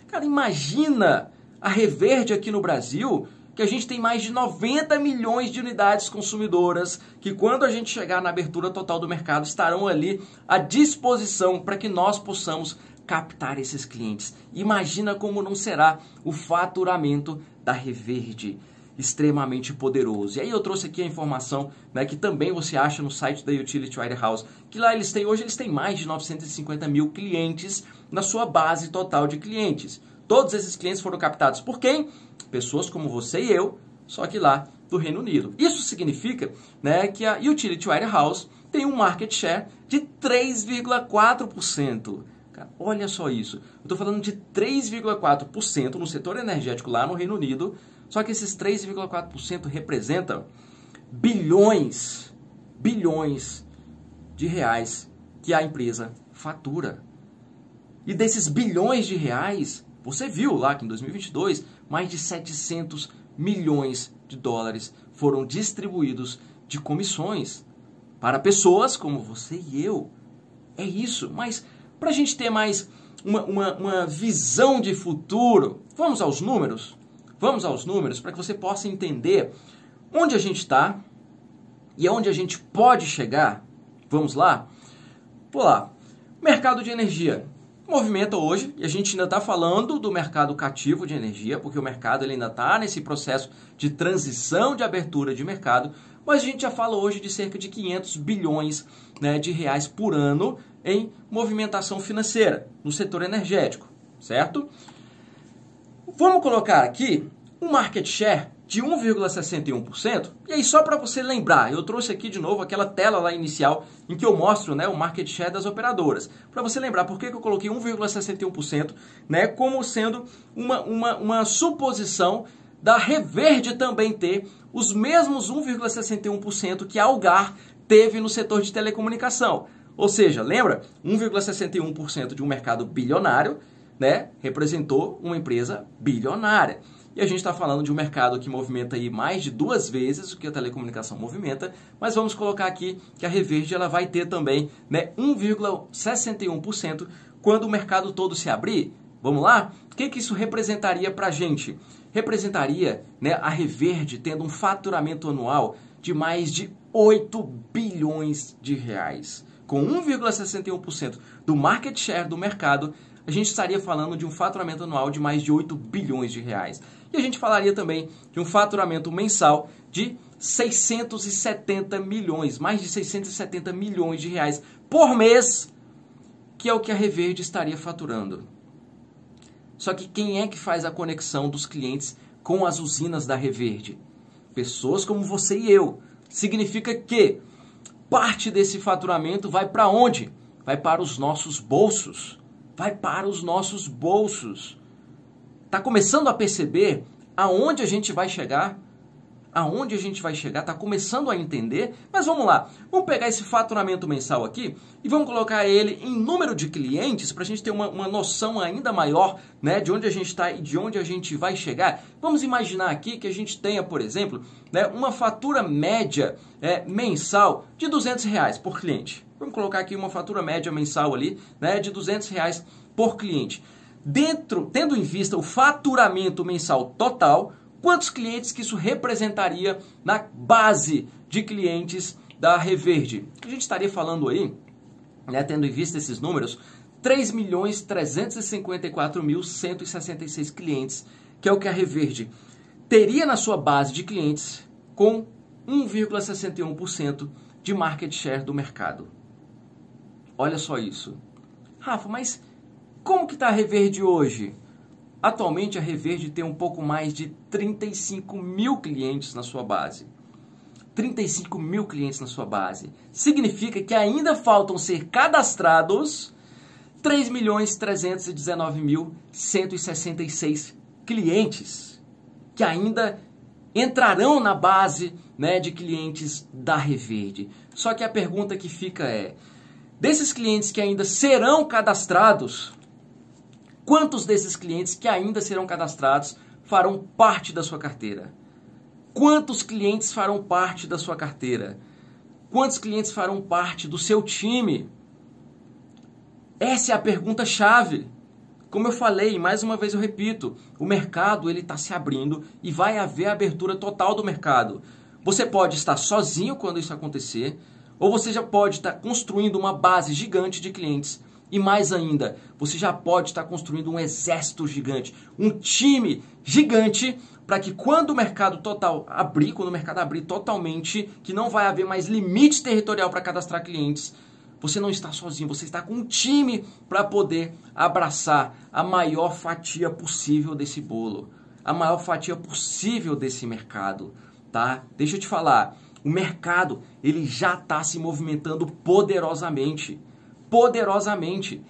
Speaker 1: Cara, imagina a Reverde aqui no Brasil, que a gente tem mais de 90 milhões de unidades consumidoras, que quando a gente chegar na abertura total do mercado, estarão ali à disposição para que nós possamos captar esses clientes. Imagina como não será o faturamento da Reverde, extremamente poderoso. E aí eu trouxe aqui a informação, né, que também você acha no site da Utility Warehouse, que lá hoje eles têm mais de 950 mil clientes na sua base total de clientes. Todos esses clientes foram captados por quem? Pessoas como você e eu, só que lá do Reino Unido. Isso significa, né, que a Utility Warehouse tem um market share de 3,4%. Olha só isso. Eu estou falando de 3,4% no setor energético lá no Reino Unido, só que esses 3,4% representam bilhões de reais que a empresa fatura. E desses bilhões de reais, você viu lá que em 2022, mais de 700 milhões de dólares foram distribuídos de comissões para pessoas como você e eu. É isso, mas para a gente ter mais uma visão de futuro, vamos aos números? Vamos aos números para que você possa entender onde a gente está e aonde a gente pode chegar. Vamos lá? Vou lá. Mercado de energia. Movimenta hoje, e a gente ainda está falando do mercado cativo de energia, porque o mercado ele ainda está nesse processo de transição de abertura de mercado, mas a gente já fala hoje de cerca de 500 bilhões, né, de reais por ano em movimentação financeira no setor energético, certo? Vamos colocar aqui um market share de 1,61%, e aí só para você lembrar, eu trouxe aqui de novo aquela tela lá inicial em que eu mostro, né, o market share das operadoras. Para você lembrar por que eu coloquei 1,61%, né, como sendo uma suposição da Reverde também ter os mesmos 1,61% que a Algar teve no setor de telecomunicação. Ou seja, lembra? 1,61% de um mercado bilionário, né, representou uma empresa bilionária. E a gente está falando de um mercado que movimenta aí mais de 2 vezes o que a telecomunicação movimenta, mas vamos colocar aqui que a Reverde ela vai ter também, né, 1,61% quando o mercado todo se abrir. Vamos lá? O que isso representaria para a gente? Representaria, né, a Reverde tendo um faturamento anual de mais de 8 bilhões de reais. Com 1,61% do market share do mercado, a gente estaria falando de um faturamento anual de mais de 8 bilhões de reais. E a gente falaria também de um faturamento mensal de 670 milhões, mais de 670 milhões de reais por mês, que é o que a Reverde estaria faturando. Só que quem é que faz a conexão dos clientes com as usinas da Reverde? Pessoas como você e eu. Significa que parte desse faturamento vai para onde? Vai para os nossos bolsos. Vai para os nossos bolsos. Está começando a perceber aonde a gente vai chegar? Aonde a gente vai chegar? Está começando a entender? Mas vamos lá. Vamos pegar esse faturamento mensal aqui e vamos colocar ele em número de clientes para a gente ter uma noção ainda maior, né, de onde a gente está e de onde a gente vai chegar. Vamos imaginar aqui que a gente tenha, por exemplo, né, uma fatura média mensal de R$200 por cliente. Vamos colocar aqui uma fatura média mensal ali, né, de R$200 por cliente. Tendo em vista o faturamento mensal total, quantos clientes que isso representaria na base de clientes da Reverde? A gente estaria falando aí, né, tendo em vista esses números, 3.354.166 clientes, que é o que a Reverde teria na sua base de clientes com 1,61% de market share do mercado. Olha só isso. Rafa, mas como que está a Reverde hoje? Atualmente a Reverde tem um pouco mais de 35 mil clientes na sua base. 35 mil clientes na sua base. Significa que ainda faltam ser cadastrados 3.319.166 clientes que ainda entrarão na base, né, de clientes da Reverde. Só que a pergunta que fica é, desses clientes que ainda serão cadastrados, quantos desses clientes que ainda serão cadastrados farão parte da sua carteira? Quantos clientes farão parte da sua carteira? Quantos clientes farão parte do seu time? Essa é a pergunta-chave. Como eu falei, mais uma vez eu repito, o mercado ele está se abrindo e vai haver a abertura total do mercado. Você pode estar sozinho quando isso acontecer, ou você já pode estar construindo uma base gigante de clientes. E mais ainda, você já pode estar construindo um exército gigante, um time gigante, para que quando o mercado total abrir, quando o mercado abrir totalmente, que não vai haver mais limite territorial para cadastrar clientes, você não está sozinho, você está com um time para poder abraçar a maior fatia possível desse bolo, a maior fatia possível desse mercado, tá? Deixa eu te falar, o mercado ele já está se movimentando poderosamente. Poderosamente.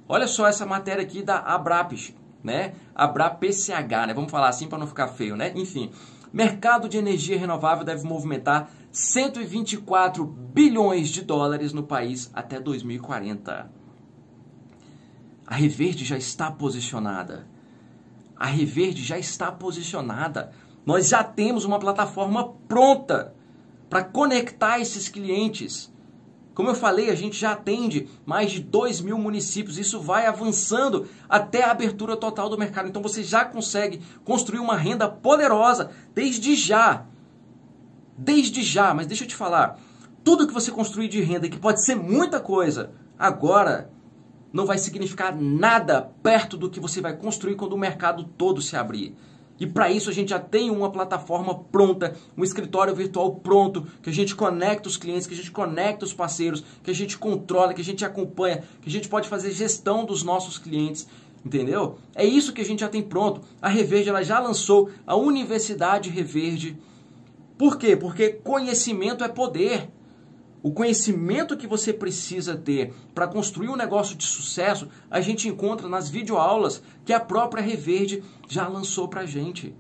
Speaker 1: Olha só essa matéria aqui da Abrapch, né? Abrapch, né? Vamos falar assim para não ficar feio, né? Enfim, mercado de energia renovável deve movimentar 124 bilhões de dólares no país até 2040. A Reverde já está posicionada. A Reverde já está posicionada. Nós já temos uma plataforma pronta para conectar esses clientes. Como eu falei, a gente já atende mais de 2.000 municípios. Isso vai avançando até a abertura total do mercado. Então você já consegue construir uma renda poderosa desde já. Desde já. Mas deixa eu te falar. Tudo que você construir de renda, que pode ser muita coisa, agora não vai significar nada perto do que você vai construir quando o mercado todo se abrir. E para isso a gente já tem uma plataforma pronta, um escritório virtual pronto, que a gente conecta os clientes, que a gente conecta os parceiros, que a gente controla, que a gente acompanha, que a gente pode fazer gestão dos nossos clientes. entendeu? É isso que a gente já tem pronto. A Reverde ela já lançou a Universidade Reverde. Por quê? Porque conhecimento é poder. O conhecimento que você precisa ter para construir um negócio de sucesso, a gente encontra nas videoaulas que a própria Reverde já lançou para a gente.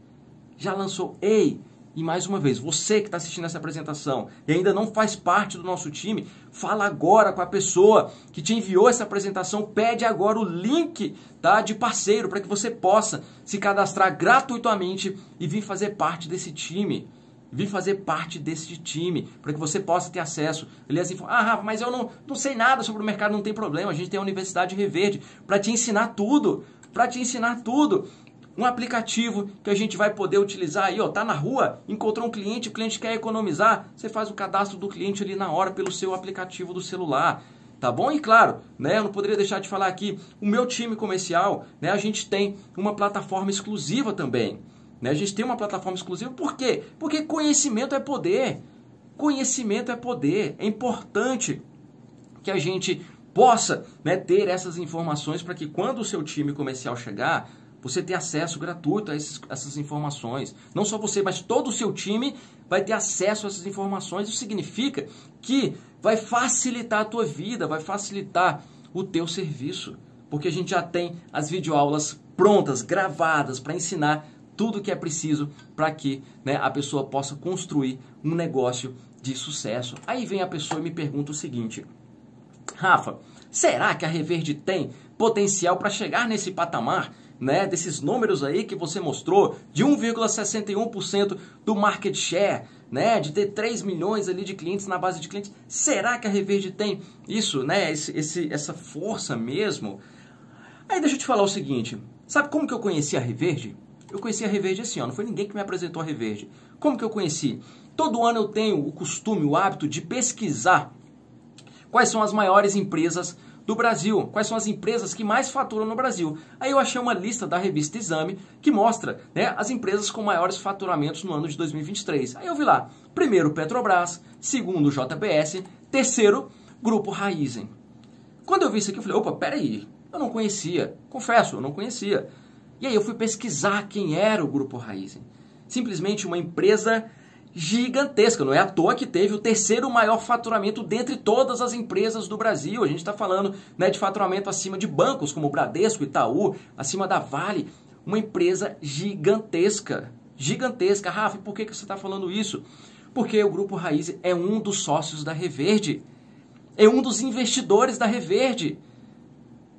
Speaker 1: Já lançou. Ei, e mais uma vez, você que está assistindo essa apresentação e ainda não faz parte do nosso time, fala agora com a pessoa que te enviou essa apresentação, pede agora o link, tá, de parceiro para que você possa se cadastrar gratuitamente e vir fazer parte desse time. Vir fazer parte desse time, para que você possa ter acesso. Aliás, Rafa, mas eu não sei nada sobre o mercado, não tem problema. A gente tem a Universidade Reverde para te ensinar tudo. Para te ensinar tudo. Um aplicativo que a gente vai poder utilizar aí, ó, tá na rua, encontrou um cliente, o cliente quer economizar, você faz o cadastro do cliente ali na hora pelo seu aplicativo do celular. Tá bom? E claro, né, eu não poderia deixar de falar aqui, o meu time comercial, né, a gente tem uma plataforma exclusiva também. A gente tem uma plataforma exclusiva, por quê? Porque conhecimento é poder. Conhecimento é poder. É importante que a gente possa, né, ter essas informações para que quando o seu time comercial chegar, você tenha acesso gratuito a essas informações. Não só você, mas todo o seu time vai ter acesso a essas informações. Isso significa que vai facilitar a tua vida, vai facilitar o teu serviço. Porque a gente já tem as videoaulas prontas, gravadas, para ensinar tudo que é preciso para que, né, a pessoa possa construir um negócio de sucesso. Aí vem a pessoa e me pergunta o seguinte: Rafa, será que a Reverde tem potencial para chegar nesse patamar, né, desses números aí que você mostrou, de 1,61% do market share, né, de ter 3 milhões ali de clientes na base de clientes? Será que a Reverde tem isso, né, essa força mesmo? Aí deixa eu te falar o seguinte, sabe como que eu conheci a Reverde? Eu conheci a Reverde assim, ó, não foi ninguém que me apresentou a Reverde. Como que eu conheci? Todo ano eu tenho o costume, o hábito de pesquisar quais são as maiores empresas do Brasil, quais são as empresas que mais faturam no Brasil. Aí eu achei uma lista da revista Exame que mostra, né, as empresas com maiores faturamentos no ano de 2023. Aí eu vi lá, primeiro Petrobras, segundo JBS, terceiro Grupo Raizen. Quando eu vi isso aqui eu falei, opa, peraí, eu não conhecia, confesso, eu não conhecia. E aí eu fui pesquisar quem era o Grupo Raizen. Simplesmente uma empresa gigantesca. Não é à toa que teve o terceiro maior faturamento dentre todas as empresas do Brasil. A gente está falando, né, de faturamento acima de bancos como Bradesco, Itaú, acima da Vale. Uma empresa gigantesca. Gigantesca. Rafa, por que você está falando isso? Porque o Grupo Raizen é um dos sócios da Reverde. É um dos investidores da Reverde.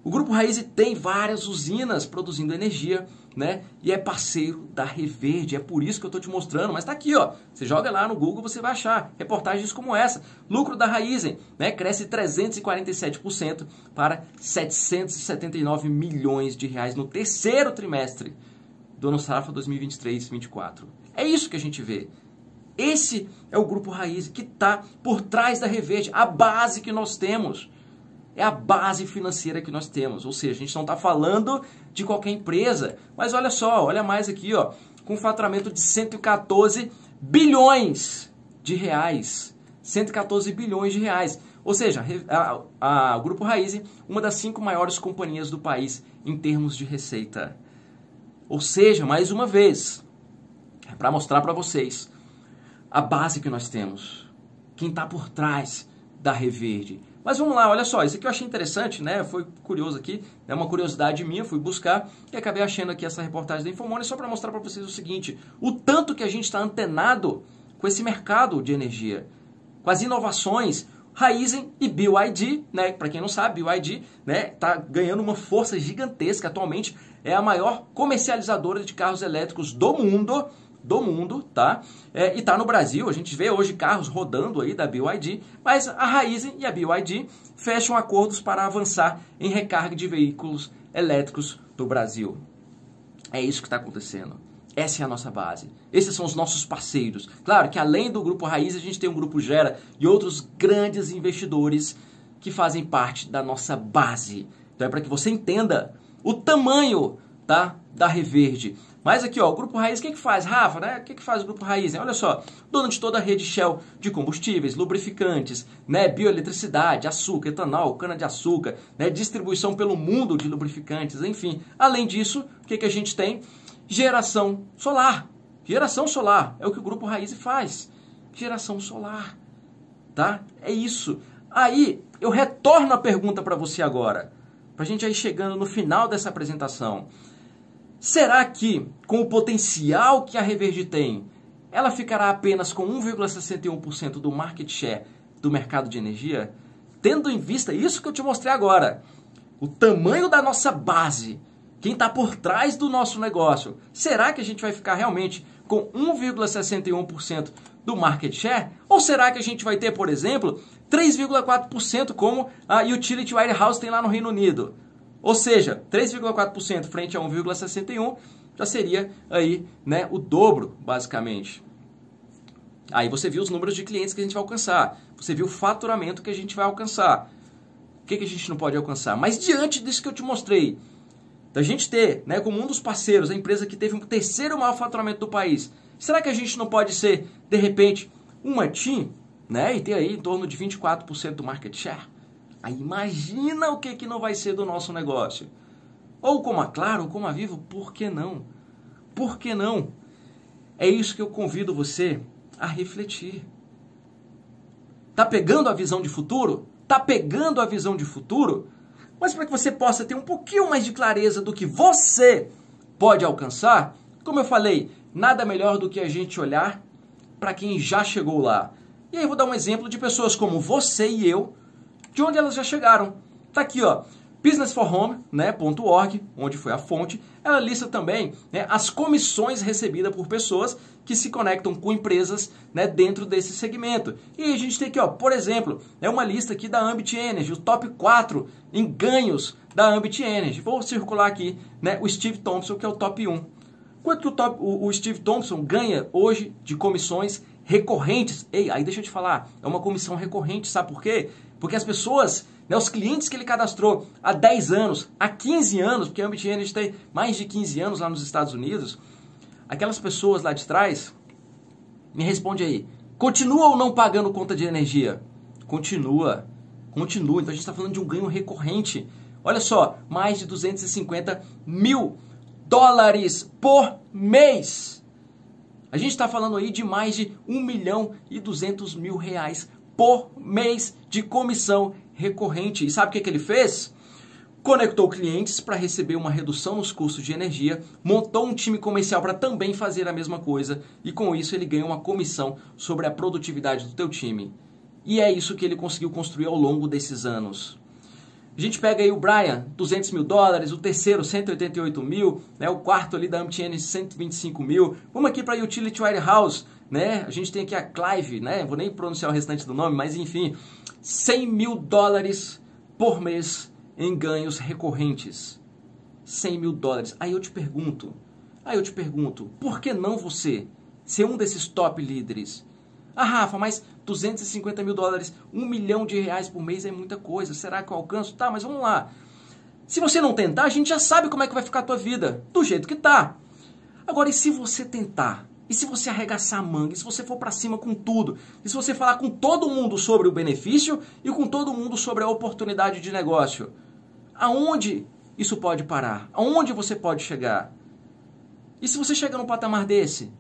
Speaker 1: O Grupo Raizen tem várias usinas produzindo energia, né? E é parceiro da Reverde. É por isso que eu estou te mostrando. Mas está aqui, ó. Você joga lá no Google, você vai achar reportagens como essa. Lucro da Raizen, né, cresce 347% para 779 milhões de reais no terceiro trimestre do ano safra 2023-24. É isso que a gente vê. Esse é o Grupo Raizen que está por trás da Reverde, a base que nós temos. É a base financeira que nós temos. Ou seja, a gente não está falando de qualquer empresa. Mas olha só, olha mais aqui, ó, com um faturamento de 114 bilhões de reais. 114 bilhões de reais. Ou seja, o Grupo Raizen, uma das 5 maiores companhias do país em termos de receita. Ou seja, mais uma vez, é para mostrar para vocês a base que nós temos. Quem está por trás da Reverde. Mas vamos lá, olha só, isso aqui eu achei interessante, né? Foi curioso aqui, é uma curiosidade minha, fui buscar e acabei achando aqui essa reportagem da Infomoney só para mostrar para vocês o seguinte, o tanto que a gente está antenado com esse mercado de energia, com as inovações. Raizen e BYD, né? Para quem não sabe, BYD, né, tá ganhando uma força gigantesca, atualmente é a maior comercializadora de carros elétricos do mundo, tá? E tá no Brasil, a gente vê hoje carros rodando aí da BYD, mas a Raizen e a BYD fecham acordos para avançar em recarga de veículos elétricos do Brasil. É isso que está acontecendo. Essa é a nossa base. Esses são os nossos parceiros. Claro que além do Grupo Raizen, a gente tem o Grupo Gera e outros grandes investidores que fazem parte da nossa base. Então é para que você entenda o tamanho tá? Da Reverde. Mas aqui, ó, o Grupo Raiz, o que faz, Rafa, né? O que faz o Grupo Raiz? Olha só, dono de toda a rede Shell de combustíveis, lubrificantes, né? Bioeletricidade, açúcar, etanol, cana-de-açúcar, né? Distribuição pelo mundo de lubrificantes, enfim. Além disso, o que a gente tem? Geração solar. Geração solar é o que o Grupo Raiz faz. Geração solar, tá? É isso. Aí, eu retorno a pergunta para você agora, para a gente aí chegando no final dessa apresentação. Será que, com o potencial que a Reverde tem, ela ficará apenas com 1,61% do market share do mercado de energia? Tendo em vista isso que eu te mostrei agora, o tamanho da nossa base, quem está por trás do nosso negócio, será que a gente vai ficar realmente com 1,61% do market share? Ou será que a gente vai ter, por exemplo, 3,4% como a Utility Warehouse tem lá no Reino Unido? Ou seja, 3,4% frente a 1,61% já seria aí, né, o dobro, basicamente. Aí você viu os números de clientes que a gente vai alcançar. Você viu o faturamento que a gente vai alcançar. O que a gente não pode alcançar? Mas diante disso que eu te mostrei, da gente ter, né, como um dos parceiros, a empresa que teve o terceiro maior faturamento do país, será que a gente não pode ser, de repente, uma TIM, né, e ter aí em torno de 24% do market share? Aí imagina o que não vai ser do nosso negócio. Ou como a Claro, ou como a Vivo, por que não? Por que não? É isso que eu convido você a refletir. Tá pegando a visão de futuro? Tá pegando a visão de futuro? Mas para que você possa ter um pouquinho mais de clareza do que você pode alcançar, como eu falei, nada melhor do que a gente olhar para quem já chegou lá. E aí eu vou dar um exemplo de pessoas como você e eu, de onde elas já chegaram. Tá aqui, ó, businessforhome.org, né, onde foi a fonte. Ela lista também, né, as comissões recebidas por pessoas que se conectam com empresas, né, dentro desse segmento. E a gente tem aqui, ó, por exemplo, é uma lista aqui da Ambit Energy, o top 4 em ganhos da Ambit Energy. Vou circular aqui, né, o Steve Thompson, que é o top 1. Quanto que o Steve Thompson ganha hoje de comissões recorrentes? Ei, aí deixa eu te falar, é uma comissão recorrente, sabe por quê? Porque as pessoas, né, os clientes que ele cadastrou há 10 anos, há 15 anos, porque a Ambit Energy tem mais de 15 anos lá nos Estados Unidos, aquelas pessoas lá de trás, me responde aí, continua ou não pagando conta de energia? Continua, continua. Então a gente está falando de um ganho recorrente. Olha só, mais de 250 mil dólares por mês. A gente está falando aí de mais de 1.200.000 reais por mês de comissão recorrente. E sabe o que ele fez? Conectou clientes para receber uma redução nos custos de energia, montou um time comercial para também fazer a mesma coisa e com isso ele ganha uma comissão sobre a produtividade do teu time. E é isso que ele conseguiu construir ao longo desses anos. A gente pega aí o Brian, 200 mil dólares, o terceiro, 188 mil, né, o quarto ali da Ambit Energy, 125 mil. Vamos aqui para a Utility Warehouse, né? A gente tem aqui a Clive, né? Vou nem pronunciar o restante do nome, mas enfim, 100 mil dólares por mês em ganhos recorrentes. 100 mil dólares. Aí eu te pergunto, por que não você ser um desses top líderes? Ah, Rafa, mas 250 mil dólares, 1 milhão de reais por mês é muita coisa. Será que eu alcanço? Tá, mas vamos lá. Se você não tentar, a gente já sabe como é que vai ficar a tua vida. Do jeito que tá. Agora, e se você tentar? E se você arregaçar a manga? E se você for pra cima com tudo? E se você falar com todo mundo sobre o benefício e com todo mundo sobre a oportunidade de negócio? Aonde isso pode parar? Aonde você pode chegar? E se você chega num patamar desse?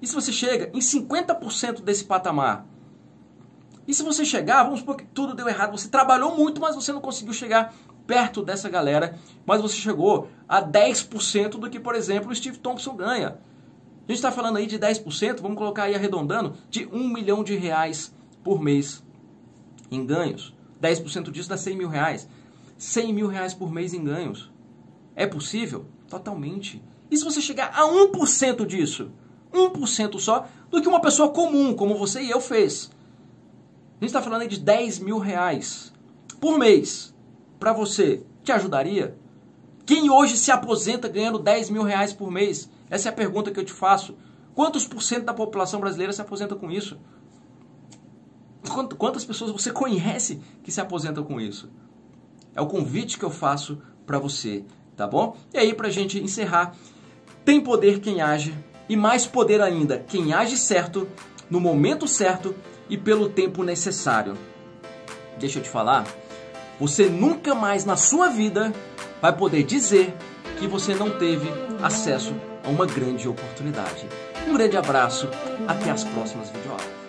Speaker 1: E se você chega em 50% desse patamar? E se você chegar, vamos supor que tudo deu errado, você trabalhou muito, mas você não conseguiu chegar perto dessa galera, mas você chegou a 10% do que, por exemplo, o Steve Thompson ganha. A gente está falando aí de 10%, vamos colocar aí arredondando, de 1 milhão de reais por mês em ganhos. 10% disso dá 100 mil reais. 100 mil reais por mês em ganhos. É possível? Totalmente. E se você chegar a 1% disso? 1% só do que uma pessoa comum, como você e eu, fez. A gente está falando aí de 10 mil reais por mês. Para você, te ajudaria? Quem hoje se aposenta ganhando 10 mil reais por mês? Essa é a pergunta que eu te faço. Quantos por cento da população brasileira se aposenta com isso? Quantas pessoas você conhece que se aposentam com isso? É o convite que eu faço para você. tá bom? E aí, pra gente encerrar, tem poder quem age, e mais poder ainda, quem age certo, no momento certo e pelo tempo necessário. Deixa eu te falar, você nunca mais na sua vida vai poder dizer que você não teve acesso a uma grande oportunidade. Um grande abraço, até as próximas videoaulas.